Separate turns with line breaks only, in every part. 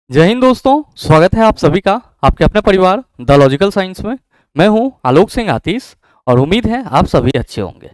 जय हिंद दोस्तों, स्वागत है आप सभी का आपके अपने परिवार द लॉजिकल साइंस में। मैं हूं आलोक सिंह आतिश और उम्मीद है आप सभी अच्छे होंगे।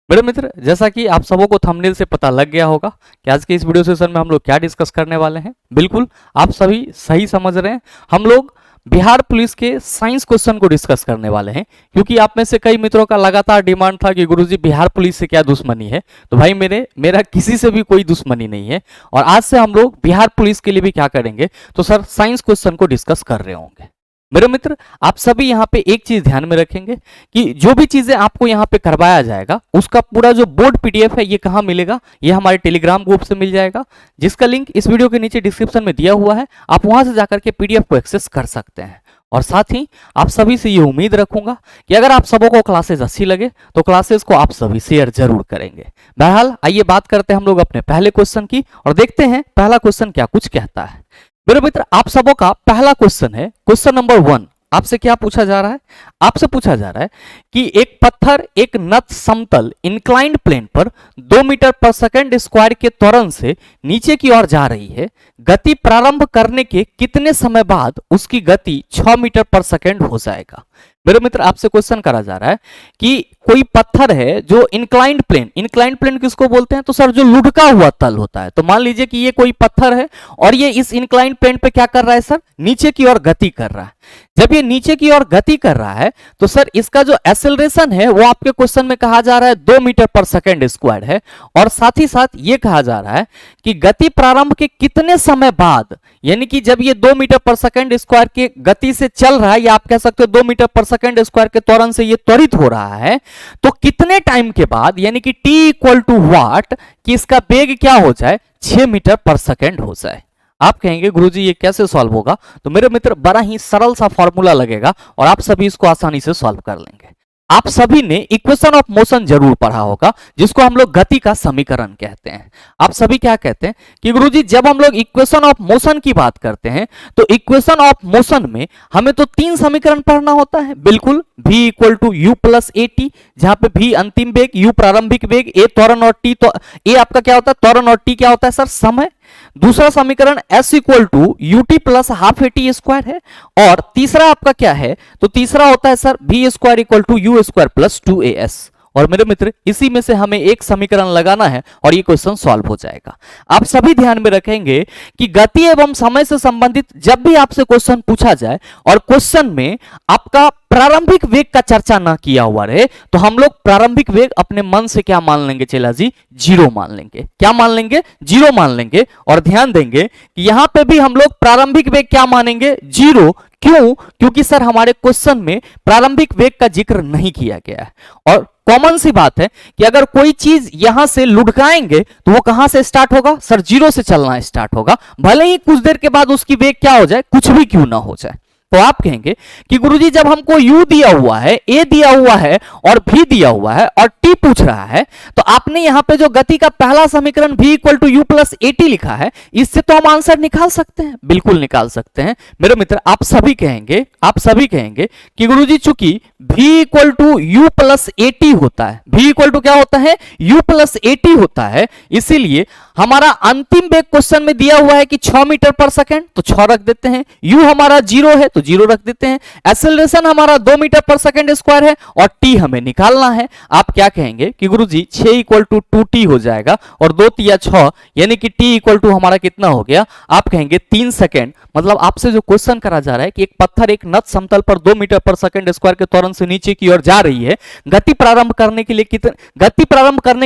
मेरे मित्र, जैसा कि आप सबों को थंबनेल से पता लग गया होगा कि आज के इस वीडियो सेशन में हम लोग क्या डिस्कस करने वाले हैं। बिल्कुल आप सभी सही समझ रहे हैं, हम लोग बिहार पुलिस के साइंस क्वेश्चन को डिस्कस करने वाले हैं। क्योंकि आप में से कई मित्रों का लगातार डिमांड था कि गुरुजी बिहार पुलिस से क्या दुश्मनी है। तो भाई मेरा किसी से भी कोई दुश्मनी नहीं है और आज से हम लोग बिहार पुलिस के लिए भी क्या करेंगे, तो सर साइंस क्वेश्चन को डिस्कस कर रहे होंगे। मेरे मित्र, आप सभी यहाँ पे एक चीज ध्यान में रखेंगे कि जो भी चीजें आपको यहाँ पे करवाया जाएगा उसका पूरा जो बोर्ड पीडीएफ है ये कहाँ मिलेगा, ये हमारे टेलीग्राम ग्रुप से मिल जाएगा, जिसका लिंक इस वीडियो के नीचे डिस्क्रिप्शन में दिया हुआ है। आप वहां से जाकर के पीडीएफ को एक्सेस कर सकते हैं। और साथ ही आप सभी से ये उम्मीद रखूंगा कि अगर आप सबों को क्लासेस अच्छी लगे तो क्लासेस को आप सभी शेयर जरूर करेंगे। बहरहाल आइए बात करते हैं हम लोग अपने पहले क्वेश्चन की और देखते हैं पहला क्वेश्चन क्या कुछ कहता है। मेरे मित्र, आप सबों का पहला क्वेश्चन है क्वेश्चन नंबर 1। आपसे क्या पूछा जा रहा है? आपसे पूछा जा रहा है कि एक पत्थर एक नत समतल इंक्लाइंड प्लेन पर 2 मीटर पर सेकंड स्क्वायर के त्वरण से नीचे की ओर जा रही है। गति प्रारंभ करने के कितने समय बाद उसकी गति 6 मीटर पर सेकंड हो जाएगा? मेरे मित्र, आपसे क्वेश्चन करा जा रहा है कि कोई पत्थर है जो इंक्लाइंड प्लेन किसको बोलते हैं? तो सर जो लुढ़का हुआ तल होता है। तो मान लीजिए कि ये कोई पत्थर है और ये इस इंक्लाइंड प्लेन पे क्या कर रहा है सर? नीचे की ओर गति कर रहा है। जब ये नीचे की ओर गति कर रहा है तो सर इसका जो एक्सेलरेशन है वो आपके क्वेश्चन में कहा जा रहा है 2 मीटर पर सेकंड स्क्वायर है। और साथ ही साथ ये कहा जा रहा है कि गति प्रारंभ के कितने समय बाद, यानी कि जब ये 2 मीटर पर सेकंड स्क्वायर के गति से चल रहा है या आप कह सकते हो 2 मीटर पर सेकंड स्क्वायर के त्वरण से ये त्वरित हो रहा है, तो कितने टाइम के बाद, यानी कि t इक्वल टू व्हाट, कि इसका वेग क्या हो जाए? 6 मीटर पर सेकंड हो जाए। आप कहेंगे गुरुजी ये कैसे सॉल्व होगा? तो मेरे मित्र, बड़ा ही सरल सा फॉर्मूला लगेगा और आप सभी इसको आसानी से सॉल्व कर लेंगे। आप सभी ने इक्वेशन ऑफ मोशन जरूर पढ़ा होगा, जिसको हम लोग गति का समीकरण कहते हैं। आप सभी क्या कहते हैं कि गुरुजी जब हम लोग इक्वेशन ऑफ मोशन की बात करते हैं तो इक्वेशन ऑफ मोशन में हमें तो 3 समीकरण पढ़ना होता है। बिल्कुल, v equal to u plus a t, जहां पे v अंतिम वेग, u प्रारंभिक वेग, a त्वरण और t, तो a आपका क्या होता है? त्वरण और t क्या होता है सर? समय। दूसरा समीकरण s equal to u t plus half a t square है। और तीसरा आपका क्या है? तो तीसरा होता है sir v square equal to u square plus 2as। और मेरे मित्र, इसी में से हमें एक समीकरण लगाना है और ये क्वेश्चन सॉल्व हो जाएगा। आप सभी ध्यान में रखेंगे कि गति एवं समय से संबंधित जब भी आपसे क्वेश्चन पूछा जाए और क्वेश्चन में आपका प्रारंभिक वेग का चर्चा ना किया हुआ रहे, तो हम लोग प्रारंभिक वेग अपने मन से क्या मान लेंगे चेला जी? 0 मान लेंगे। क्या मान लेंगे? 0 मान लेंगे। और ध्यान देंगे कि यहां पे भी हम लोग प्रारंभिक वेग क्या मानेंगे? 0। क्यों? क्योंकि सर हमारे क्वेश्चन में प्रारंभिक वेग का जिक्र नहीं किया गया है। और कॉमन सी बात है कि अगर कोई चीज यहां से लुढ़काएंगे तो वो कहां से स्टार्ट होगा सर? 0 से चलना स्टार्ट होगा, भले ही कुछ देर के बाद उसकी वेग क्या हो जाए, कुछ भी क्यों ना हो जाए। तो आप कहेंगे कि गुरुजी जब हमको u दिया हुआ है, a दिया हुआ है और v दिया हुआ है और t पूछ रहा है, तो आपने यहां पे जो गति का पहला समीकरण v equal to u plus a t लिखा है, इससे तो हम आंसर निकाल सकते हैं। बिल्कुल निकाल सकते हैं। मेरे मित्र, आप सभी कहेंगे कि गुरुजी चूंकि v equal to u plus a t होता है, v इक्वल टू क्या होता है? u प्लस ए टी होता है, इसीलिए हमारा अंतिम वेग क्वेश्चन में दिया हुआ है कि 6 मीटर पर सेकंड, तो 6 रख देते हैं। u हमारा 0 है तो 0 रख देते हैं। एक्सेलरेशन हमारा 2 मीटर पर सेकंड स्क्वायर है और t हमें निकालना है। आप क्या कहेंगे कि गुरुजी 6 इक्वल टू 2t हो जाएगा और 2 तिया 6, यानी कि t इक्वल टू हमारा कितना हो गया? आप कहेंगे 3 सेकंड। मतलब आपसे जो क्वेश्चन करा जा रहा है कि एक पत्थर एक नत समतल पर 2 मीटर पर सेकंड स्क्वायर के त्वरण से नीचे की ओर जा रही है, गति प्रारंभ करने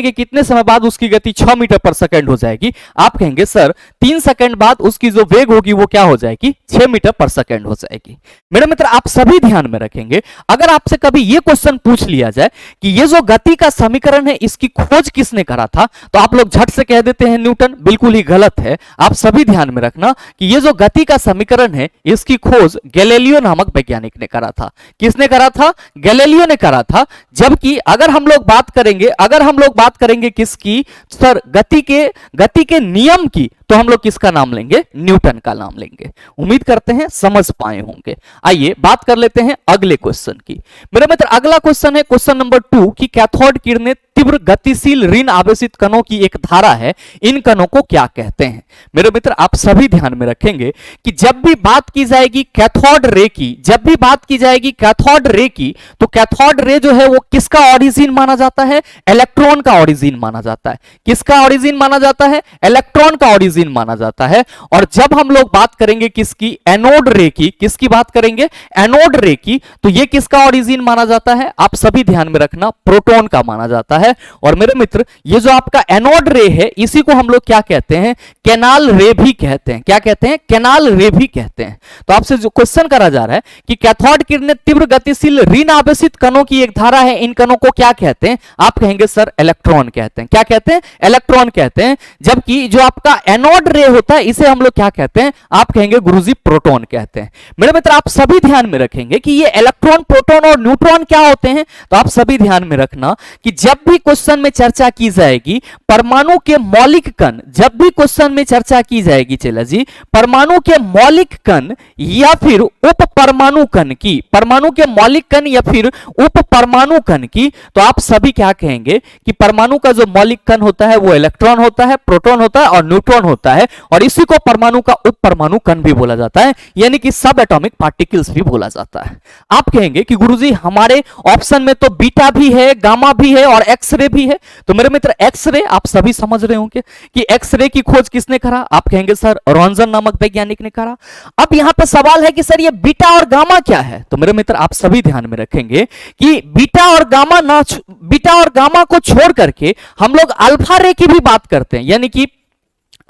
के कितने समय बाद उसकी गति 6 मीटर पर सेकंड हो जाएगी? आप कहेंगे सर 3 सेकंड बाद उसकी जो वेग होगी वो क्या हो जाएगी? 6 मीटर पर सेकंड हो जाएगी। मेरे मित्र, आप सभी ध्यान में रखेंगे, अगर आपसे कभी ये क्वेश्चन पूछ लिया जाए कि ये जो गति का समीकरण है इसकी खोज किसने करा था, तो आप लोग झट से कह देते हैं न्यूटन। बिल्कुल ही गलत है। आप सभी ध्यान में रखना कि ये जो गति का समीकरण है इसकी खोज गैलीलियो नामक वैज्ञानिक ने करा था। किसने करा था? गैलीलियो ने करा था। जबकि अगर हम लोग बात करेंगे किसकी? सर गति के नियम की, तो हम लोग किसका नाम लेंगे? न्यूटन का नाम लेंगे। उम्मीद करते हैं समझ पाए होंगे। आइए बात कर लेते हैं अगले क्वेश्चन की। मेरे मित्र अगला क्वेश्चन है क्वेश्चन नंबर 2 कि कैथोड किरणें तीव्र गतिशील ऋण आवेशित कणों की एक धारा है, इन कणों को क्या कहते हैं? मेरे मित्र आप सभी ध्यान में रखेंगे कि जब भी बात की जाएगी कैथोड रे की, जब भी बात की जाएगी कैथोड रे की, तो कैथोड रे जो है वो किसका ओरिजिन माना जाता है? इलेक्ट्रॉन का ओरिजिन माना जाता है। किसका ओरिजिन माना जाता है? इलेक्ट्रॉन का ओरिजिन माना जाता है। और जब हम लोग बात करेंगे किसकी? एनोड रे की। किसकी बात करेंगे? एनोड रे की। तो ये किसका ओरिजिन माना जाता है? आप सभी ध्यान में रखना, प्रोटॉन का माना जाता है। और मेरे मित्र ये जो आपका एनोड रे है, इसी को हम लोग क्या कहते हैं? कैनाल रे भी कहते हैं। क्या कहते हैं? कैनाल रे भी कहते हैं। तो आपसे जो क्वेश्चन करा जा रहा है कि कैथोड किरणें तीव्र गतिशील ऋण आवेशित कणों की एक धारा है, इन कणों को क्या कहते हैं? आप कहेंगे सर इलेक्ट्रॉन कहते हैं। क्या कहते हैं? इलेक्ट्रॉन कहते हैं। जबकि जो आपका एनोड रे होता है इसे हम लोग क्या कहते हैं? आप कहेंगे गुरुजी प्रोटॉन कहते हैं। मेरे मित्र आप सभी ध्यान में रखेंगे कि ये इलेक्ट्रॉन, प्रोटॉन और न्यूट्रॉन क्या होते हैं। तो आप सभी ध्यान में रखना कि जब भी क्वेश्चन में चर्चा की जाएगी परमाणु के मौलिक कण, जब भी क्वेश्चन में चर्चा की जाएगी चला जी परमाणु के मौलिक कण या फिर उप परमाणु कण की, परमाणु के मौलिक कण या फिर उप परमाणु कण की, तो आप सभी क्या कहेंगे कि परमाणु का जो मौलिक कण होता है वो इलेक्ट्रॉन होता है, प्रोटॉन होता है और न्यूट्रॉन होता है। और इसी को परमाणु का उप परमाणु कण भी बोला जाता है, यानी कि सब एटॉमिक पार्टिकल्स भी बोला जाता है। आप कहेंगे कि गुरुजी हमारे ऑप्शन में तो बीटा भी है, गामा भी है और एक्सरे भी है। तो मेरे मित्र एक्सरे आप सभी समझ रहे होंगे कि एक्सरे की खोज किसने करा? आप कहेंगे सर रॉन्जन नामक वैज्ञानिक ने करा। अब यहां पर सवाल है कि सर ये बीटा और गामा क्या है? तो मेरे मित्र आप सभी ध्यान में रखेंगे कि बीटा और गामा को छोड़ करके हम लोग अल्फा रे की भी बात करते हैं, यानी कि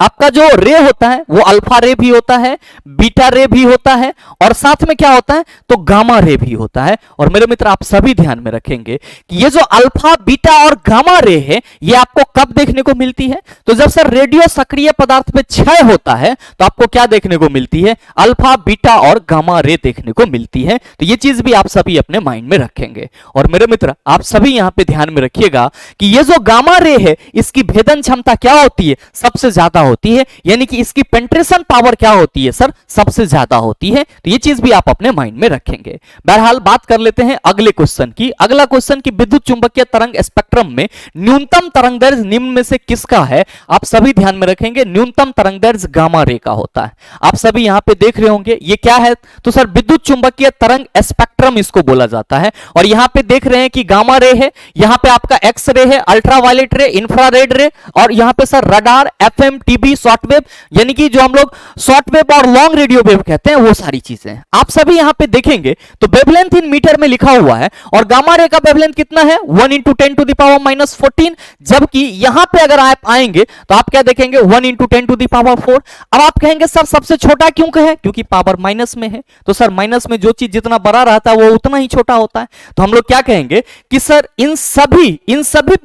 आपका जो रे होता है वो अल्फा रे भी होता है, बीटा रे भी होता है और साथ में क्या होता है? तो गामा रे भी होता है। और मेरे मित्र आप सभी ध्यान में रखेंगे कि ये जो अल्फा, बीटा और गामा रे है ये आपको कब देखने को मिलती है? तो जब सर रेडियो सक्रिय पदार्थ में क्षय होता है तो आपको क्या देखने को मिलती है? अल्फा, बीटा और गामा रे देखने को मिलती है। तो ये चीज भी आप सभी अपने माइंड में रखेंगे। और मेरे मित्र आप सभी यहां पे ध्यान में रखिएगा कि ये जो गामा रे है इसकी भेदन क्षमता क्या होती है? सबसे ज्यादा होती है, यानी कि इसकी पेंट्रेशन पावर क्या होती है सर? सबसे ज्यादा होती है। तो ये चीज भी आप अपने माइंड में रखेंगे। बहरहाल बात कर लेते हैं अगले क्वेश्चन की। अगला क्वेश्चन की विद्युत चुंबकीय तरंग स्पेक्ट्रम में न्यूनतम तरंगदैर्घ्य निम्न में से किसका है? आप सभी ध्यान में रखेंगे न्यूनतम तरंगदैर्घ्य गामा रे का होता है। आप सभी यहां पे देख रहे होंगे ये क्या है? तो सर विद्युत चुंबकीय तरंग स्पेक्ट्रम इसको बोला जाता है। और यहां पे देख रहे हैं कि गामा रे है, यहां पे आपका एक्स रे है, अल्ट्रावायलेट रे, इंफ्रारेड रे और यहां पे sir radar, FM, TB, shortwave, यानी कि जो हम लोग शॉर्टवेव और लॉन्ग रेडियो वेव कहते हैं वो सारी चीजें आप सभी यहां पे देखेंगे। तो वेवलेंथ इन मीटर में लिखा हुआ है और गामा रे का वेवलेंथ कितना है? 1 × 10⁻⁻14। जबकि यहां पे अगर आप आएंगे तो आप क्या देखेंगे? 1 × 10⁴। अब आप कहेंगे सर सबसे छोटा क्यों कहे? क्योंकि पावर माइनस में है। तो सर माइनस में जो चीज जितना बड़ा रहता है वो उतना ही छोटा होता है। तो हम लोग क्या कहेंगे कि सर इन सभी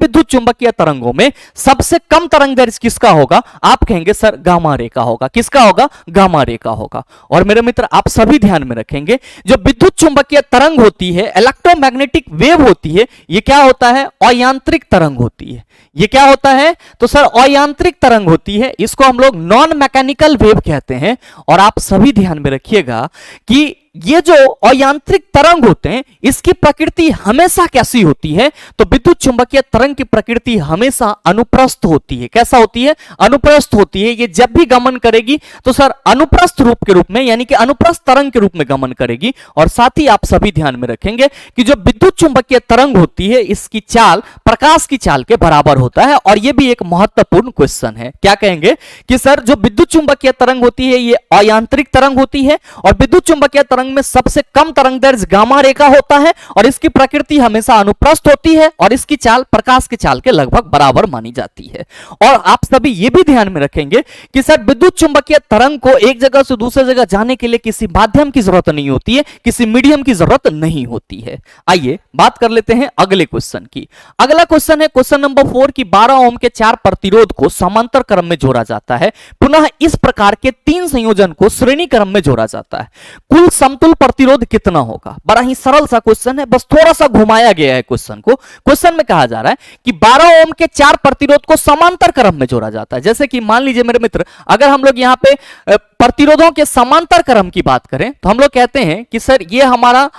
विद्युत चुंबकीय तरंगों में सबसे कम तरंगदैर्घ्य किसका होगा? आप कहेंगे सर गामा रे का होगा। किसका होगा? गामा रे का होगा। और मेरे मित्र आप सभी ध्यान में रखेंगे जो विद्युत चुंबकीय तरंग होती है, इलेक्ट्रोमैग्नेटिक वेव होती है, ये क्या होता है? अयांत्रिक तरंग होती है। ये क्या होता है? तो सर अयांत्रिक तरंग होती है। इसको हम लोग नॉन मैकेनिकल वेव कहते हैं। और आप सभी ध्यान में रखिएगा कि ये जो अयांत्रिक तरंग होते हैं इसकी प्रकृति हमेशा कैसी होती है? तो विद्युत चुंबकीय तरंग की प्रकृति हमेशा अनुप्रस्थ होती है। कैसा होती है? अनुप्रस्थ होती है। ये जब भी गमन करेगी तो सर अनुप्रस्थ रूप के रूप में, यानी कि अनुप्रस्थ तरंग के रूप में गमन करेगी। और साथ ही आप सभी ध्यान में रखेंगे कि जो विद्युत चुंबकीय तरंग होती है इसकी चाल प्रकाश की चाल के बराबर होता है। और यह भी एक महत्वपूर्ण क्वेश्चन है। क्या कहेंगे कि सर जो विद्युत चुंबकीय तरंग होती है ये अयांत्रिक तरंग होती है और विद्युत चुंबकीय तरंग में सबसे कम तरंगदैर्घ्य गामा रे का होता है और इसकी प्रकृति हमेशा अनुप्रस्थ होती है और इसकी चाल प्रकाश की चाल के लगभग बराबर मानी जाती है। और आप सभी ये भी ध्यान में रखेंगे कि सर विद्युत चुंबकीय तरंग को एक जगह से दूसरी जगह जाने के लिए किसी माध्यम की जरूरत नहीं होती है, किसी मीडियम की जरूरत नहीं होती है। आइए बात कर लेते हैं अगले क्वेश्चन की। अगला क्वेश्चन है क्वेश्चन नंबर 4 की 12 ओम के 4 प्रतिरोध को समांतर क्रम में जोड़ा जाता है। पुनः इस प्रकार के 3 संयोजन को श्रेणी क्रम में जोड़ा जाता है। कुल समतुल प्रतिरोध कितना होगा। बड़ा ही सरल सा क्वेश्चन है, बस थोड़ा सा घुमाया गया है क्वेश्चन को। क्वेश्चन में कहा जा रहा है कि 12 ओम के 4 प्रतिरोध को समांतर क्रम में जोड़ा जाता है। जैसे कि मान लीजिए मेरे मित्र, अगर हम लोग यहाँ पे प्रतिरोधों के समांतर क्रम की बात करें तो हम लोग कहते हैं कि सर ये हमारा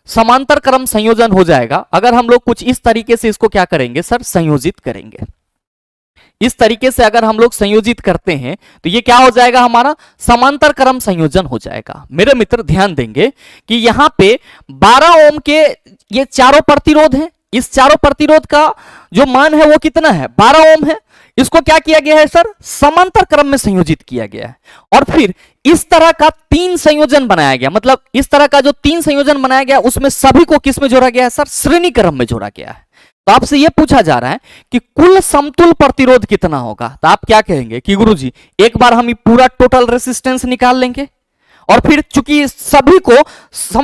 समांतर क्रम संयोजन हो जाएगा। अगर हम लोग कुछ इस तरीके से इसको क्या करेंगे सर, संयोजित करेंगे। इस तरीके से अगर हम लोग संयोजित करते हैं तो ये क्या हो जाएगा, हमारा समांतर क्रम संयोजन हो जाएगा। मेरे मित्र ध्यान देंगे कि यहां पे 12 ओम के ये चारों प्रतिरोध हैं। इस चारों प्रतिरोध का जो मान है वो कितना है, 12 ओम है। इसको क्या किया गया है सर, समांतर क्रम में संयोजित किया गया है। और फिर इस तरह का 3 संयोजन बनाया गया, मतलब इस तरह का जो 3 संयोजन बनाया गया उसमें सभी को किस में जोड़ा गया है सर, श्रेणी क्रम में जोड़ा गया है। तो आपसे यह पूछा जा रहा है कि कुल समतुल प्रतिरोध कितना होगा। तो आप क्या कहेंगे कि गुरुजी एक बार हम पूरा टोटल रेसिस्टेंस निकाल लेंगे, और फिर चूंकि सभी को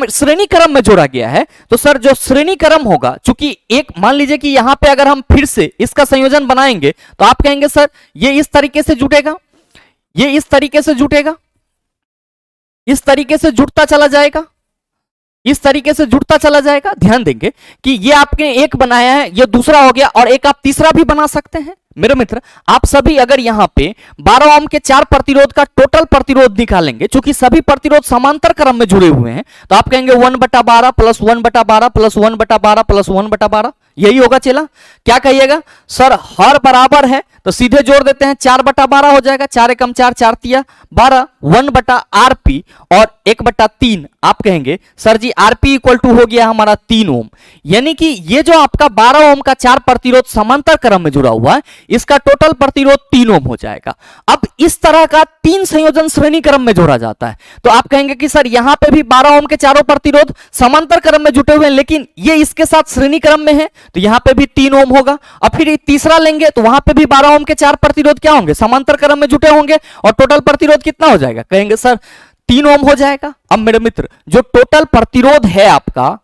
श्रेणी क्रम में जोड़ा गया है तो सर जो श्रेणी क्रम होगा, चूंकि एक मान लीजिए कि यहां पे अगर हम फिर से इसका संयोजन बनाएंगे तो आप कहेंगे सर ये इस तरीके से जुटेगा, ये इस तरीके से जुटेगा, इस तरीके से जुटता चला जाएगा, इस तरीके से जुटता चला जाएगा। ध्यान देंगे कि ये आपने एक बनाया है, ये दूसरा हो गया, और एक आप तीसरा भी बना सकते हैं। मेरे मित्र आप सभी अगर यहां पे 12 ओम के 4 प्रतिरोध का टोटल प्रतिरोध निकालेंगे, चूंकि सभी प्रतिरोध समांतर क्रम में जुड़े हुए हैं, तो आप कहेंगे 1/12 प्लस 1/12 प्लस 1/12 प्लस 1/12, यही होगा चला। क्या कहिएगा सर, हर बराबर है तो सीधे जोड़ देते हैं, 4/12 हो जाएगा, 4 एकम 4, 4 तिया 12, 1/RP और 1/3। आप कहेंगे sir ji RP equal to हो गया हमारा 3 ओम। यानी कि ये जो आपका 12 ओम का 4 प्रतिरोध समांतर क्रम में जुड़ा हुआ है, इसका टोटल प्रतिरोध 3 ओम हो जाएगा। अब इस तरह का 3 संयोजन श्रेणी क्रम में जोड़ा जाता है, तो आप कहेंगे कि सर यहां पे भी 12 ओम के चारों प्रतिरोध समांतर क्रम में जुटे हुए हैं, लेकिन ये इसके साथ श्रेणी क्रम में है, तो यहां पे भी 3 ओम होगा। अब फिर तीसरा लेंगे तो वहां पे भी 12 ओम के 4 प्रतिरोध क्या होंगे, समांतर क्रम में जुटे होंगे, और टोटल प्रतिरोध कितना हो जाएगा, कहेंगे सर 3 ओम हो जाएगा। अब मेरे मित्र जो टोटल प्रतिरोध है आपका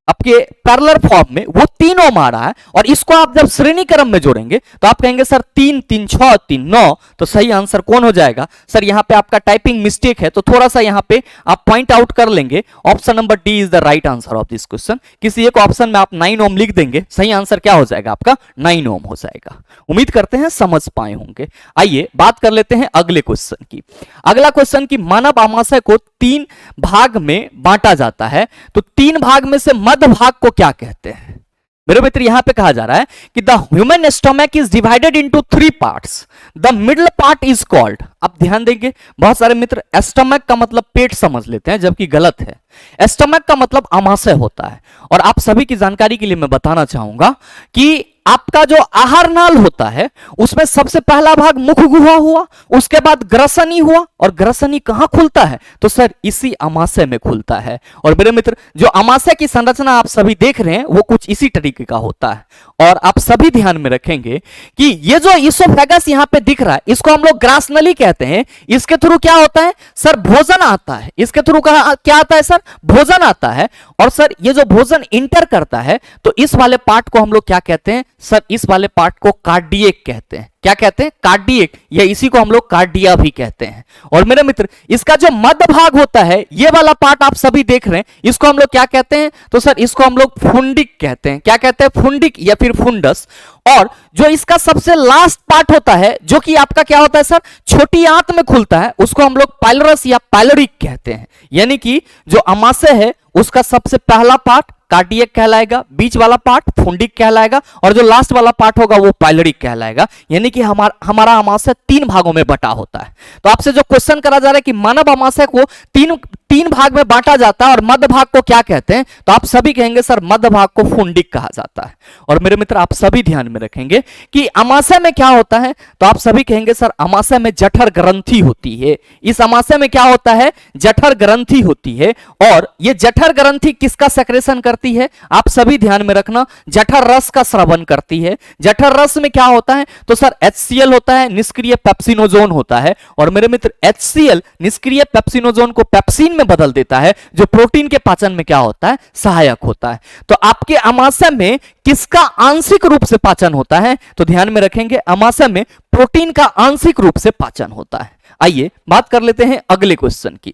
आपके पैरेलल फॉर्म में वो 3 ओम आ रहा है, और इसको आप जब श्रेणी क्रम में जोड़ेंगे तो आप कहेंगे सर 3 3 6 3 9। तो सही आंसर कौन हो जाएगा सर, यहां पे आपका टाइपिंग मिस्टेक है, तो थोड़ा सा यहां पे आप पॉइंट आउट कर लेंगे। Option number D is the right answer of this question. किसी एक ऑप्शन में आप 9 ओम लिख देंगे, सही आंसर क्या हो जाएगा आपका 9 ओम हो जाएगा। उम्मीद करते हैं समझ पाए होंगे। आइए बात कर लेते हैं अगले क्वेश्चन की। अगला क्वेश्चन की मानव आमाशय को 3 भाग में बांटा जाता है, तो 3 भाग में से मध्य भाग को क्या कहते हैं। मेरे मित्र यहां पे कहा जा रहा है कि the human stomach is divided into 3 parts, the middle part is called. अब ध्यान देंगे, बहुत सारे मित्र स्टमक का मतलब पेट समझ लेते हैं, जबकि गलत है। स्टमक का मतलब आमाशय होता है। और आप सभी की जानकारी के लिए मैं बताना चाहूंगा कि आपका जो आहार नाल होता है उसमें सबसे पहला भाग मुख गुहा हुआ, उसके बाद ग्रसनी हुआ, और ग्रसनी कहां खुलता है तो सर इसी आमाशय में खुलता है। और मेरे मित्र जो आमाशय की संरचना आप सभी देख रहे हैं वो कुछ इसी तरीके का होता है। और आप सभी ध्यान में रखेंगे कि ये जो इसोफेगस यहां पे दिख रहा है इसको हम लोग ग्रास नली कहते हैं। इसके थ्रू क्या होता है सर, भोजन आता है। इसके थ्रू क्या आता है सर, भोजन आता है। और सर ये जो भोजन इंटर करता है तो इस वाले पार्ट को हम लोग क्या कहते हैं सर, इस वाले पार्ट को कार्डियक कहते हैं। क्या कहते हैं, कार्डियक, या इसी को हम लोग कार्डिया भी कहते हैं। और मेरे मित्र इसका जो मध्य भाग होता है, ये वाला पार्ट आप सभी देख रहे हैं, इसको हम लोग क्या कहते हैं तो सर इसको हम लोग फुंडिक कहते हैं। क्या कहते हैं, फुंडिक या फिर फुंडस। और जो इसका सबसे लास्ट पार्ट होता है जो कि आपका क्या होता है सर, छोटी आंत में खुलता है, उसको हम लोग पाइलरस या पाइलरिक कहते हैं। यानी कि जो आमाशय है उसका सबसे पहला पार्ट कार्डियक कहलाएगा, बीच वाला पार्ट फुंडिक कहलाएगा, और जो लास्ट वाला पार्ट होगा वो पाइलरिक कहलाएगा। यानी कि हमारा आमाशय 3 भागों में बटा होता है। तो आपसे जो क्वेश्चन करा जा रहा है कि मानव आमाशय को 3 भाग में बांटा जाता है और मध्य भाग को क्या कहते हैं, तो आप सभी कहेंगे सर मध्य भाग को फुंडिक कहा जाता है। और मेरे मित्र आप सभी ध्यान में रखेंगे कि आमाशय में क्या होता है, तो आप सभी कहेंगे सर आमाशय में जठर ग्रंथि होती है। इस आमाशय में क्या होता है, जठर ग्रंथि होती है। और ये जठर ग्रंथि किसका सेक्रेशन करती है, आप सभी ध्यान में रखना, जठर रस का स्रावन करती है। जठर रस में क्या होता है तो सर HCl होता है, निष्क्रिय पेप्सिनोजोन होता है। और मेरे मित्र HCl निष्क्रिय पेप्सिनोजोन को पेप्सिन में बदल देता है, जो प्रोटीन के पाचन में क्या होता है, सहायक होता है। तो आपके आमाशय में किसका आंशिक रूप से पाचन होता है, तो ध्यान में रखेंगे आमाशय में प्रोटीन का आंशिक रूप से पाचन होता है। आइए बात कर लेते हैं अगले क्वेश्चन की।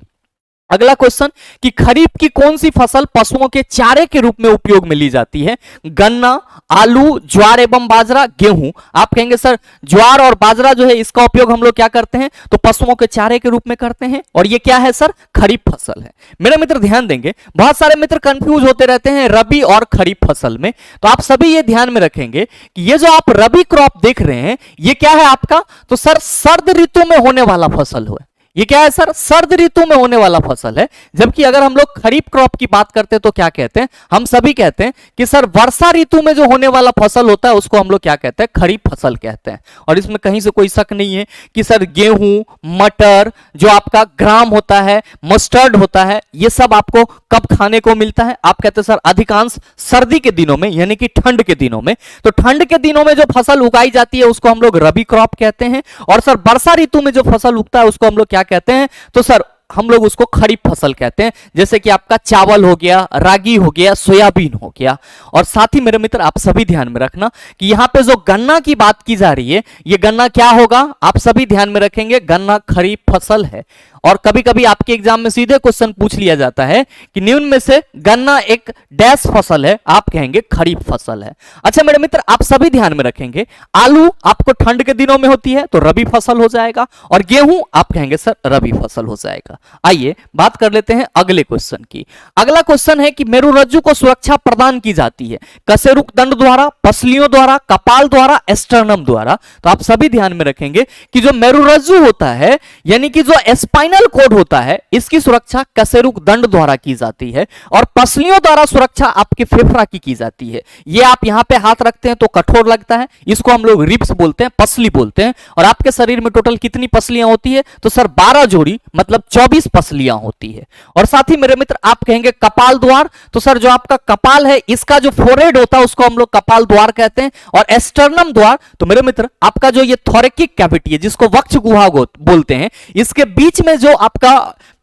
अगला क्वेश्चन कि खरीफ की कौन सी फसल पशुओं के चारे के रूप में उपयोग में ली जाती है? गन्ना, आलू, ज्वार एवं बाजरा, गेहूं। आप कहेंगे सर ज्वार और बाजरा जो है इसका उपयोग हम लोग क्या करते हैं? तो पशुओं के चारे के रूप में करते हैं, और ये क्या है सर? खरीफ फसल है। मेरे मित्र ध्यान देंगे, बहुत सारे मित्र कंफ्यूज होते रहते हैं रबी और खरीफ फसल में, तो आप सभी ये ध्यान में रखेंगे कि ये जो आप रबी क्रॉप देख रहे हैं ये क्या है आपका? तो सर सर्द ऋतु में होने वाला फसल है। ये क्या है सर? सर्द ऋतु में होने वाला फसल है। जबकि अगर हम लोग खरीफ क्रॉप की बात करते हैं तो क्या कहते हैं? हम सभी कहते हैं कि सर वर्षा ऋतु में जो होने वाला फसल होता है उसको हम लोग क्या कहते हैं? खरीफ फसल कहते हैं। और इसमें कहीं से कोई शक नहीं है कि सर गेहूं, मटर, जो आपका ग्राम होता है, मस्टर्ड होता है, ये सब आपको कब खाने को मिलता है? आप कहते हैं सर अधिकांश सर्दी के दिनों में, यानी कि ठंड के दिनों में। तो ठंड के दिनों में जो फसल उगाई जाती है उसको हम लोग रबी क्रॉप कहते हैं, और सर वर्षा ऋतु में जो फसल उगता है उसको हम लोग क्या कहते हैं? तो सर हम लोग उसको खरीफ फसल कहते हैं। जैसे कि आपका चावल हो गया, रागी हो गया, सोयाबीन हो गया। और साथ ही मेरे मित्र आप सभी ध्यान में रखना कि यहां पे जो गन्ना की बात की जा रही है, ये गन्ना क्या होगा? आप सभी ध्यान में रखेंगे, गन्ना खरीफ फसल है। और कभी कभी आपके एग्जाम में सीधे क्वेश्चन पूछ लिया जाता है कि निम्न में से गन्ना एक डैश फसल है, आप कहेंगे खरीफ फसल है। अच्छा मेरे मित्र आप सभी ध्यान में रखेंगे, आलू आपको ठंड के दिनों में होती है तो रबी फसल हो जाएगा, और गेहूं आप कहेंगे सर रबी फसल हो जाएगा। आइए बात कर लेते हैं अगले क्वेश्चन की। अगला क्वेश्चन है कि मेरुरज्जु को सुरक्षा प्रदान की जाती है कशेरुक दंड द्वारा, पसलियों द्वारा, कपाल द्वारा, एस्टर्नम द्वारा। तो आप सभी ध्यान में रखेंगे कि जो मेरुरज्जु होता है, यानी कि जो स्पाइनल कोड होता है, इसकी सुरक्षा कशेरुक दंड द्वारा की जाती है, और पसलियों द्वारा सुरक्षा आपके फेफड़ा की जाती है। ये आप यहां पे हाथ रखते हैं तो कठोर लगता है, इसको हम लोग रिब्स बोलते हैं, पसली बोलते हैं। और आपके शरीर में टोटल कितनी पसलियां होती है? तो सर 12 जोड़ी, मतलब 24 पसलियां होती है। और साथ ही मेरे मित्र आप कहेंगे कपाल द्वार, तो सर जो आपका कपाल है इसका जो फोरहेड होता है उसको हम लोग कपाल द्वार कहते हैं। और एस्टर्नम द्वार, तो मेरे मित्र आपका जो ये थोरेकिक कैविटी है जिसको वक्ष गुहा बोलते हैं, इसके बीच में जो आपका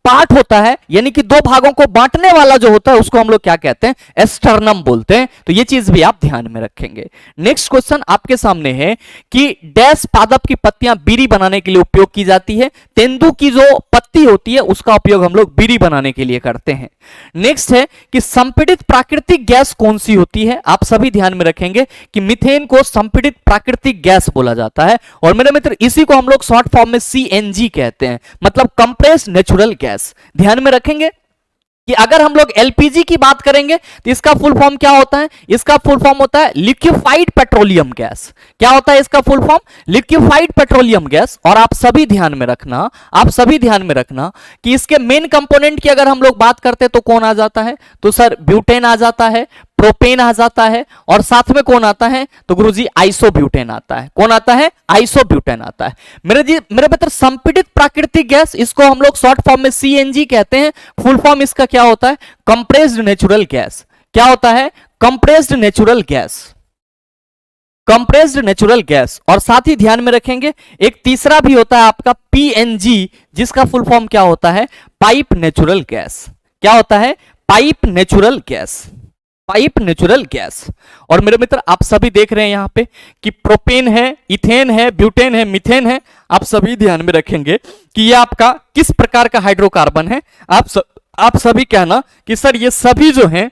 पार्ट होता है, यानी कि दो भागों को बांटने वाला जो होता है उसको हम लोग क्या कहते हैं? एस्टर्नम बोलते हैं। तो ये चीज भी आप ध्यान में रखेंगे। नेक्स्ट क्वेश्चन आपके सामने है कि डैश पादप की पत्तियां बीड़ी बनाने के लिए उपयोग की जाती है। तेंदु की जो पत्ती होती है उसका उपयोग हम लोग बीड़ी बनाने के लिए करते हैं। नेक्स्ट है कि संपीड़ित प्राकृतिक गैस कौन सी होती है? आप सभी ध्यान में रखेंगे कि मीथेन को संपीड़ित प्राकृतिक गैस बोला जाता है, और मेरे मित्र इसी को हम लोग शॉर्ट फॉर्म में सीएनजी कहते हैं, मतलब कंप्रेस्ड नेचुरल गैस। ध्यान में रखेंगे कि अगर हम लोग एलपीजी की बात करेंगे तो इसका फुल फॉर्म क्या होता है? इसका फुल फॉर्म होता है लिक्विफाइड पेट्रोलियम गैस। क्या होता है इसका full form? Liquefied petroleum gas. और आप सभी ध्यान में रखना, आप सभी ध्यान में रखना कि इसके मेन कंपोनेंट की अगर हम लोग बात करते हैं तो कौन आ जाता है? तो सर ब्यूटेन आ जाता है, प्रोपेन आ जाता है, और साथ में कौन आता है? तो गुरुजी आइसोब्यूटेन आता है। कौन आता है? आइसोब्यूटेन आता है। मेरे मित्र संपीड़ित प्राकृतिक गैस, इसको हम लोग शॉर्ट फॉर्म में सीएनजी कहते हैं। फुल फॉर्म इसका क्या होता है? Compressed natural gas. क्या होता है? Compressed natural gas, compressed natural gas. और साथ ही ध्यान में रखेंगे एक तीसरा भी होता है आपका पीएनजी, जिसका फुल फॉर्म क्या होता है? Pipe natural gas. क्या होता है? Pipe natural gas, pipe natural gas. और मेरे मित्र आप सभी देख रहे हैं यहां पे कि प्रोपेन है, इथेन है, ब्यूटेन है, मीथेन है। आप सभी ध्यान में रखेंगे कि ये आपका किस प्रकार का हाइड्रोकार्बन है। आप सभी कहना कि सर ये सभी जो हैं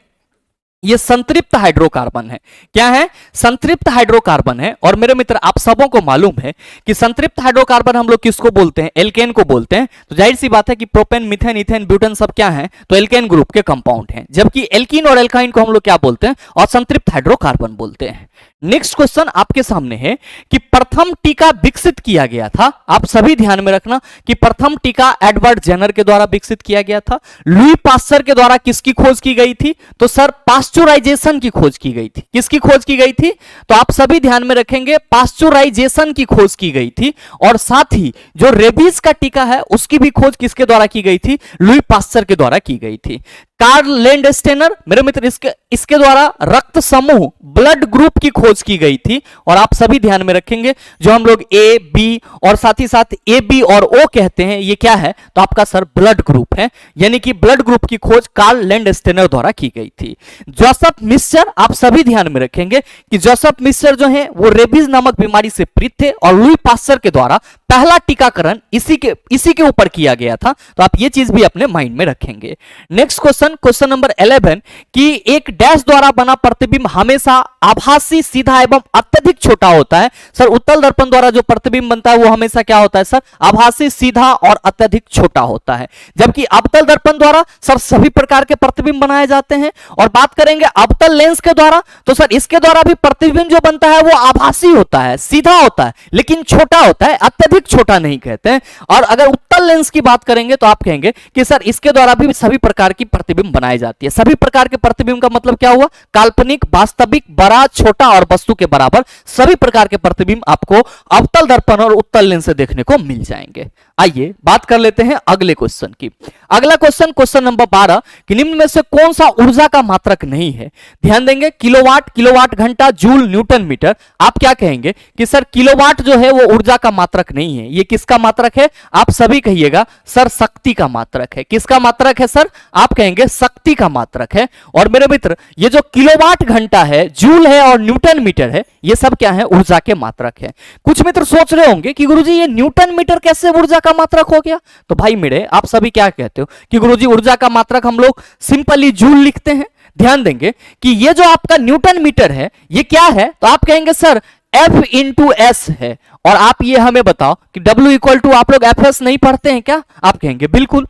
ये संतृप्त हाइड्रोकार्बन है। क्या है? संतृप्त हाइड्रोकार्बन है। और मेरे मित्र आप सबों को मालूम है कि संतृप्त हाइड्रोकार्बन हम लोग किसको बोलते हैं? एल्केन को बोलते हैं। तो जाहिर सी बात है कि प्रोपेन, मीथेन, इथेन, ब्यूटेन सब क्या है? तो एल्केन ग्रुप के कंपाउंड हैं। जबकि एल्कीन और एल्काइन को हम लोग क्या बोलते हैं? और संतृप्त हाइड्रोकार्बन बोलते हैं। नेक्स्ट क्वेश्चन आपके सामने है कि प्रथम टीका विकसित किया गया था। आप सभी ध्यान में रखना कि प्रथम टीका एडवर्ड जेनर के द्वारा विकसित किया गया था। लुई पास्चर के द्वारा किसकी खोज की गई थी? तो सर पास्चुराइजेशन की खोज की गई थी। किसकी खोज की गई थी? तो आप सभी ध्यान में रखेंगे पास्चुराइजेशन की खोज की गई थी। और साथ ही जो रेबीज का टीका है उसकी भी खोज किसके द्वारा की गई थी? लुई पास्चर के द्वारा की गई थी। कार्ल लैंडस्टेनर मेरे मित्र इसके द्वारा रक्त समूह ब्लड ग्रुप की खोज की गई थी। और आप सभी ध्यान में रखेंगे जो हम लोग ए बी और साथ ही साथ ए बी और ओ कहते हैं, ये क्या है तो आपका सर ब्लड ग्रुप है, यानी कि ब्लड ग्रुप की खोज कार्ल लैंडस्टेनर द्वारा की गई थी। जोसेफ मिस्चर, आप सभी ध्यान में रखेंगे कि जोसेफ मिस्चर जो है वो रेबीज नामक बीमारी से पीड़ित थे और लुई पास्चर के द्वारा पहला टीकाकरण इसी के ऊपर किया गया था। तो आप ये चीज भी अपने माइंड में रखेंगे। नेक्स्ट क्वेश्चन नंबर 11 कि एक डैश द्वारा बना प्रतिबिंब हमेशा आभासी, सीधा एवं अत्यधिक छोटा होता है। सर उत्तल दर्पण द्वारा जो प्रतिबिंब बनता है वो हमेशा क्या होता है सर, आभासी, सीधा और अत्यधिक छोटा होता है। जबकि अवतल दर्पण द्वारा सर सभी प्रकार के प्रतिबिंब बनाए जाते हैं। और बात करेंगे अवतल लेंस के द्वारा, तो सर इसके द्वारा भी प्रतिबिंब जो बनता है वो आभासी होता है, सीधा होता है, लेकिन छोटा होता है, अत्यधिक छोटा नहीं कहते हैं। और अगर उत्तल लेंस की बात करेंगे तो आप कहेंगे कि सर इसके द्वारा भी सभी प्रकार की प्रतिबिंब बनाई जाती है। सभी प्रकार के प्रतिबिंब का मतलब क्या हुआ, काल्पनिक, वास्तविक, बड़ा, छोटा और वस्तु के बराबर सभी प्रकार के प्रतिबिंब आपको अवतल दर्पण और उत्तल लेंस से देखने को मिल जाएंगे। आइए बात कर लेते हैं अगले क्वेश्चन की। अगला क्वेश्चन नंबर 12 कि निम्न में से कौन सा ऊर्जा का मात्रक नहीं है। ध्यान देंगे किलोवाट, किलोवाट घंटा, जूल, न्यूटन मीटर। आप क्या कहेंगे कि सर किलोवाट जो है वो ऊर्जा का मात्रक नहीं है, ये किसका मात्रक है, आप सभी कहिएगा सर शक्ति का मात्रक है। किसका मात्रक है सर, आप कहेंगे शक्ति का मात्रक है। और मेरे मित्र ये जो किलोवाट घंटा है, जूल है और न्यूटन मीटर है, ये सब क्या है, ऊर्जा के मात्रक है। कुछ मित्र सोच रहे होंगे कि गुरुजी ये न्यूटन मीटर कैसे ऊर्जा का मात्रक हो गया। तो भाई मेरे आप सभी क्या कहते हो कि गुरुजी ऊर्जा का मात्रक हम लोग सिंपली जूल लिखते हैं। ध्यान देंगे कि ये जो आपका न्यूटन मीटर है ये क्या है, तो आप कहेंगे सर F इंटू एस है। और आप ये हमें बताओ कि W इक्वल टू, आप लोग एफ नहीं पढ़ते हैं क्या, आप कहेंगे बिल्कुल।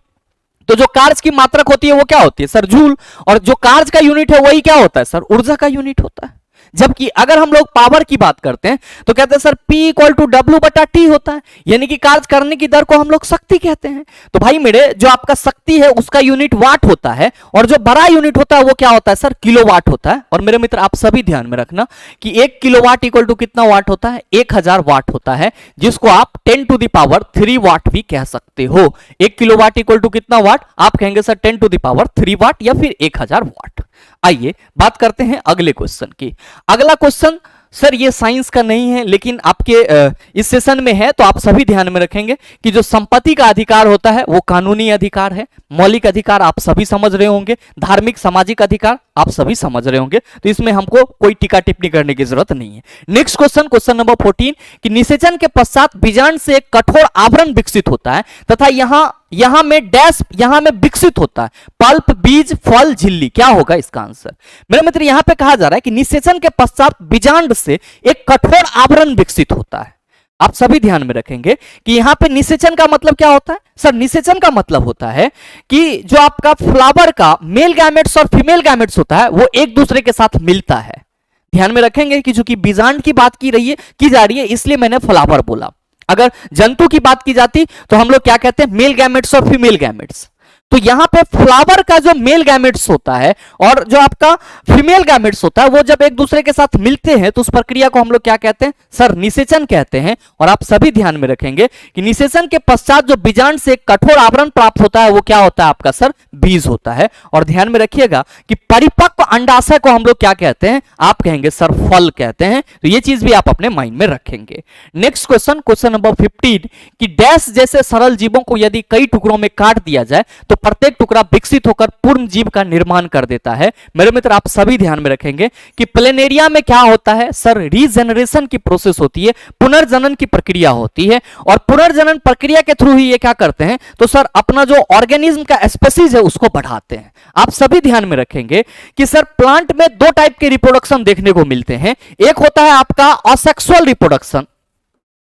तो जो कार्य की मात्रक होती है वो क्या होती है सर, जूल। और जो कार्य का यूनिट है वही क्या होता है सर, ऊर्जा का यूनिट होता है। जबकि अगर हम लोग पावर की बात करते हैं तो कहते हैं sir P equal to W/T होता है, यानी कि कार्य करने की दर को हम लोग शक्ति कहते हैं। तो भाई मेरे जो आपका शक्ति है उसका यूनिट वाट होता है और जो बड़ा यूनिट होता है वो क्या होता है सर, किलोवाट होता है। और मेरे मित्र आप सभी ध्यान में रखना कि 1 किलोवाट इक्वल टू कितना वाट होता है, 1000 वाट होता है, जिसको आप 10⁻³ वाट भी कह सकते हो। 1 किलोवाट इक्वल टू कितना वाट, आप कहेंगे सर 10⁻³ वाट या फिर 1000 वाट। आइए बात करते हैं अगले क्वेश्चन की। अगला क्वेश्चन सर ये साइंस का नहीं है लेकिन आपके इस सेशन में है, तो आप सभी ध्यान में रखेंगे कि जो संपत्ति का अधिकार होता है वो कानूनी अधिकार है। मौलिक अधिकार आप सभी समझ रहे होंगे, धार्मिक सामाजिक अधिकार आप सभी समझ रहे होंगे, तो इसमें हमको कोई टीका टिप्पणी करने की जरूरत नहीं है। नेक्स्ट क्वेश्चन नंबर 14 कि निषेचन के पश्चात बीजांड से एक कठोर आवरण विकसित होता है तथा यहां में विकसित होता है पल्प, बीज, फल, झिल्ली। क्या होगा इसका आंसर, मेरे मित्र यहां पे कहा जा रहा है कि निषेचन के पश्चात बीजांड से एक कठोर आवरण विकसित होता है। आप सभी ध्यान में रखेंगे कि यहां पे निषेचन का मतलब क्या होता है सर, निषेचन का मतलब होता है कि जो आपका फ्लावर का मेल गैमेट्स और फीमेल गैमेट्स होता है वो एक दूसरे के साथ मिलता है। ध्यान में रखेंगे कि चूंकि बीजांड की बात की जा रही है इसलिए मैंने फ्लावर बोला। अगर जंतु की बात की जाती तो हम लोग क्या कहते हैं, मेल गैमेट्स और फीमेल गैमेट्स। तो यहां पे फ्लावर का जो मेल गैमेट्स होता है और जो आपका फीमेल गैमेट्स होता है वो जब एक दूसरे के साथ मिलते हैं तो उस प्रक्रिया को हम लोग क्या कहते हैं सर, निषेचन कहते हैं। और आप सभी ध्यान में रखेंगे कि निषेचन के पश्चात जो बीजांड से कठोर आवरण प्राप्त होता है वो क्या होता है आपका सर, बीज होता है। और ध्यान में रखिएगा कि परिपक्व अंडाशय को हम लोग क्या कहते हैं, आप कहेंगे सर फल कहते हैं। तो ये चीज भी आप अपने माइंड में रखेंगे। नेक्स्ट क्वेश्चन नंबर 15 कि डैश जैसे सरल जीवों को यदि कई टुकड़ों में काट दिया जाए तो प्रत्येक टुकड़ा विकसित होकर पूर्ण जीव का निर्माण कर देता है। मेरे मित्र आप सभी ध्यान में रखेंगे कि प्लेनेरिया में क्या होता है सर, रीजनरेशन की प्रोसेस होती है, पुनर्जनन की प्रक्रिया होती है। और पुनर्जनन प्रक्रिया के थ्रू ही ये क्या करते हैं तो सर अपना जो ऑर्गेनिज्म का स्पेसीज है उसको बढ़ाते हैं। आप सभी ध्यान में रखेंगे कि सर प्लांट में 2 टाइप के रिप्रोडक्शन देखने को मिलते हैं। एक होता है आपका असेक्सुअल रिप्रोडक्शन,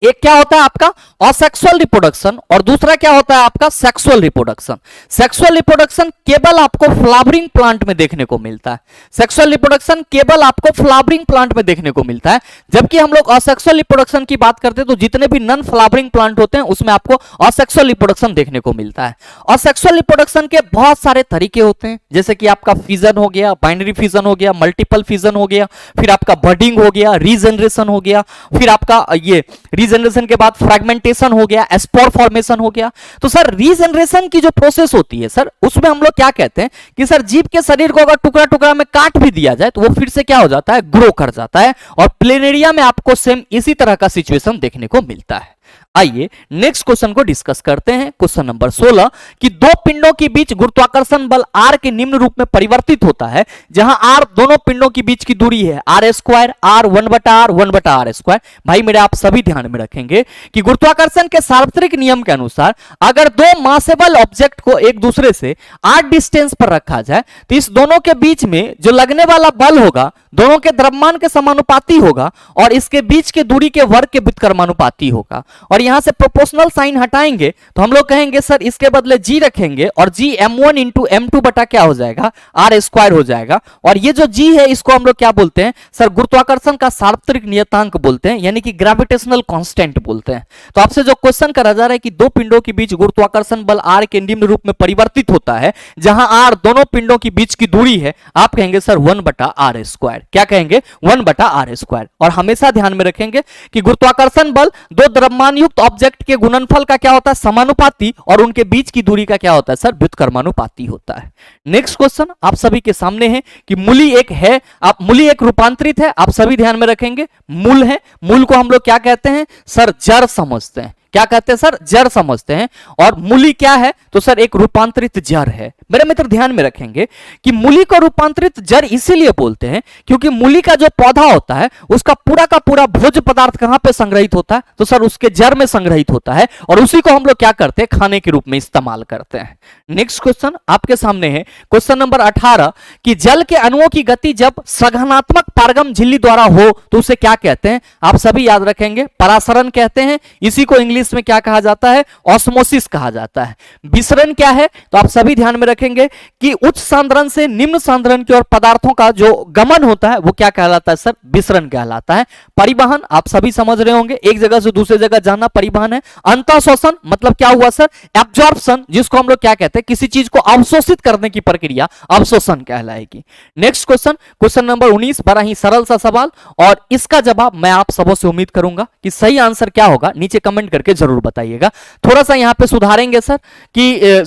एक क्या होता है आपका असेक्सुअल रिप्रोडक्शन, और दूसरा क्या होता है आपका सेक्सुअल रिप्रोडक्शन। सेक्सुअल रिप्रोडक्शन केवल आपको फ्लावरिंग प्लांट में देखने को मिलता है। सेक्सुअल रिप्रोडक्शन केवल आपको फ्लावरिंग प्लांट में देखने को मिलता है। जबकि हम लोग असेक्सुअल रिप्रोडक्शन की बात करते हैं तो जितने भी नॉन फ्लावरिंग प्लांट होते हैं उसमें आपको असेक्सुअल रिप्रोडक्शन देखने को मिलता है। असेक्सुअल रिप्रोडक्शन के बहुत सारे तरीके होते हैं, जैसे कि आपका फिजन हो गया, बाइनरी फिजन हो गया, मल्टीपल फिजन हो गया, फिर आपका बडिंग हो गया, रीजनरेशन हो गया, फिर आपका ये रीजनरेशन के बाद फ्रेगमेंटेशन हो गया, स्पोर फॉर्मेशन हो गया। तो सर रीजनरेशन की जो प्रोसेस होती है सर, उसमें हम लोग क्या कहते हैं कि सर जीव के शरीर को अगर टुकड़ा टुकड़ा में काट भी दिया जाए तो वो फिर से क्या हो जाता है, ग्रो कर जाता है। और प्लेनेरिया में आपको सेम इसी तरह का सिचुएशन देखने को मिलता है। आइए नेक्स्ट क्वेश्चन को डिस्कस करते हैं। क्वेश्चन नंबर 16 कि दो पिंडों के बीच गुरुत्वाकर्षण बल R के निम्न रूप में परिवर्तित होता है, जहां R दोनों पिंडों के बीच की दूरी है R square, R 1/r 1/r square. भाई मेरे आप सभी ध्यान में रखेंगे कि गुरुत्वाकर्षण के सार्वत्रिक नियम के अनुसार अगर दो मासेबल ऑब्जेक्ट को एक दूसरे से r डिस्टेंस पर रखा जाए तो इस दोनों के बीच में जो लगने वाला बल होगा दोनों के द्रव्यमान के समानुपाती होगा और इसके बीच के दूरी के वर्ग के व्युत्क्रमानुपाती होगा। और यहां से प्रोपोर्शनल साइन हटाएंगे तो हम लोग कहेंगे सर इसके बदले g रखेंगे और g m1 इंटू m2 बटा क्या हो जाएगा, r स्क्वायर हो जाएगा। और ये जो g है इसको हम लोग क्या बोलते हैं सर, गुरुत्वाकर्षण का सार्वत्रिक नियतांक बोलते हैं, यानी कि ग्रेविटेशनल कांस्टेंट बोलते हैं। तो आपसे जो क्वेश्चन करा जा रहा है कि दो पिंडों के बीच गुरुत्वाकर्षण बल r के निम्न रूप में परिवर्तित होता है, जहां r दोनों पिंडों के बीच की दूरी है, आप कहेंगे सर 1/r स्क्वायर। क्या कहेंगे, 1/r स्क्वायर। और हमेशा ध्यान में रखेंगे कि गुरुत्वाकर्षण बल दो द्रव्यमान युक्त ऑब्जेक्ट के गुणनफल का क्या होता है, समानुपाती, और उनके बीच की दूरी का क्या होता है सर, व्युत्क्रमानुपाती होता है। नेक्स्ट क्वेश्चन आप सभी के सामने है कि मूली एक है, आप मूली एक रूपांतरित है, आप सभी ध्यान में रखेंगे। मूल है, मूल को हम लोग क्या कहते हैं सर, जड़ समझते हैं। क्या कहते हैं सर, जड़ समझते हैं। और मूली क्या है तो सर एक रूपांतरित जड़ है। मेरे मित्र ध्यान में रखेंगे कि मूली को रूपांतरित जड़ इसीलिए बोलते हैं क्योंकि मूली का जो पौधा होता है उसका पूरा का पूरा भोज्य पदार्थ कहां पे संग्रहित होता है, तो सर उसके जड़ में संग्रहित होता है और उसी को हम लोग क्या करते हैं, खाने के रूप में इस्तेमाल करते हैं। नेक्स्ट क्वेश्चन आपके सामने है क्वेश्चन नंबर 18 कि जल के अणुओं की गति जब सघनात्मक पारगम झिल्ली द्वारा हो तो उसे क्या कहते हैं, आप सभी याद रखेंगे, परासरण कहते हैं। इसी को इंग्लिश में क्या कहा जाता है, ऑस्मोसिस कहा जाता है। विसरण क्या है तो आप सभी ध्यान में रखेंगे कि उच्च सांद्रण से निम्न सांद्रण की ओर पदार्थों का जो गमन होता है वो क्या कहलाता है सर, विसरण कहलाता है। परिवहन आप सभी समझ रहे होंगे, एक जगह से दूसरी जगह जाना परिवहन है। अंतःशोषण मतलब क्या हुआ सर, एब्जॉर्प्शन, जिसको हम लोग क्या कहते हैं, किसी चीज को अवशोषित करने की प्रक्रिया अवशोषण कहलाएगी। नेक्स्ट क्वेश्चन, क्वेश्चन नंबर 19, बड़ा ही सरल सा सवाल और इसका जवाब मैं आप सबों से उम्मीद करूंगा कि सही आंसर क्या होगा नीचे कमेंट करके जरूर बताइएगा। थोड़ा सा यहां पे सुधारेंगे सर कि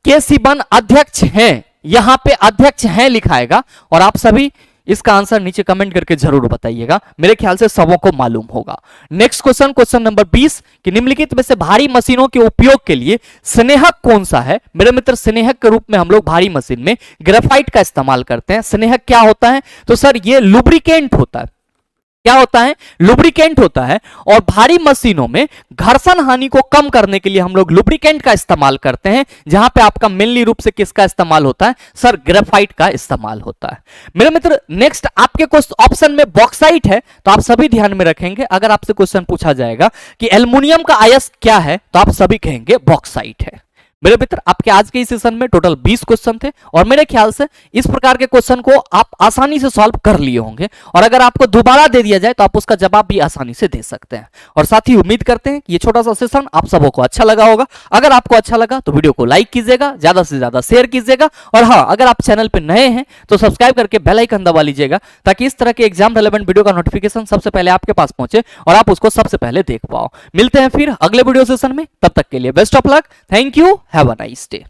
के सिबन अध्यक्ष हैं, यहां पे अध्यक्ष हैं लिखाएगा और आप सभी इसका आंसर नीचे कमेंट करके जरूर बताइएगा, मेरे ख्याल से सबों को मालूम होगा। नेक्स्ट क्वेश्चन, क्वेश्चन नंबर 20 कि निम्नलिखित में से भारी मशीनों के उपयोग के लिए स्नेहक कौन सा है। मेरे मित्र स्नेहक के रूप में हम लोग भारी मशीन में ग्रेफाइट का इस्तेमाल करते हैं। स्नेहक क्या होता है तो सर ये लुब्रिकेंट होता है। क्या होता है, लुब्रिकेंट होता है। और भारी मशीनों में घर्षण हानि को कम करने के लिए हम लोग लुब्रिकेंट का इस्तेमाल करते हैं, जहां पे आपका मेनली रूप से किसका इस्तेमाल होता है सर, ग्रेफाइट का इस्तेमाल होता है। मेरे मित्र नेक्स्ट आपके ऑप्शन में बॉक्साइट है, तो आप सभी ध्यान में रखेंगे अगर आपसे क्वेश्चन पूछा जाएगा कि एल्युमिनियम का अयस्क क्या है तो आप सभी कहेंगे बॉक्साइट है। मेरे मित्र आपके आज के इस सेशन में टोटल 20 क्वेश्चन थे और मेरे ख्याल से इस प्रकार के क्वेश्चन को आप आसानी से सॉल्व कर लिए होंगे और अगर आपको दोबारा दे दिया जाए तो आप उसका जवाब भी आसानी से दे सकते हैं। और साथ ही उम्मीद करते हैं कि ये छोटा सा सेशन आप सबों को अच्छा लगा होगा। अगर आपको अच्छा लगा तो वीडियो को लाइक कीजिएगा, ज्यादा से ज्यादा शेयर कीजिएगा और हाँ, अगर आप चैनल पर नए हैं तो सब्सक्राइब करके बेल आइकन दबा लीजिएगा ताकि इस तरह के एग्जाम रेलेवेंट वीडियो का नोटिफिकेशन सबसे पहले आपके पास पहुंचे और आप उसको सबसे पहले देख पाओ। मिलते हैं फिर अगले वीडियो सेशन में, तब तक के लिए best of luck, thank you, have a nice day.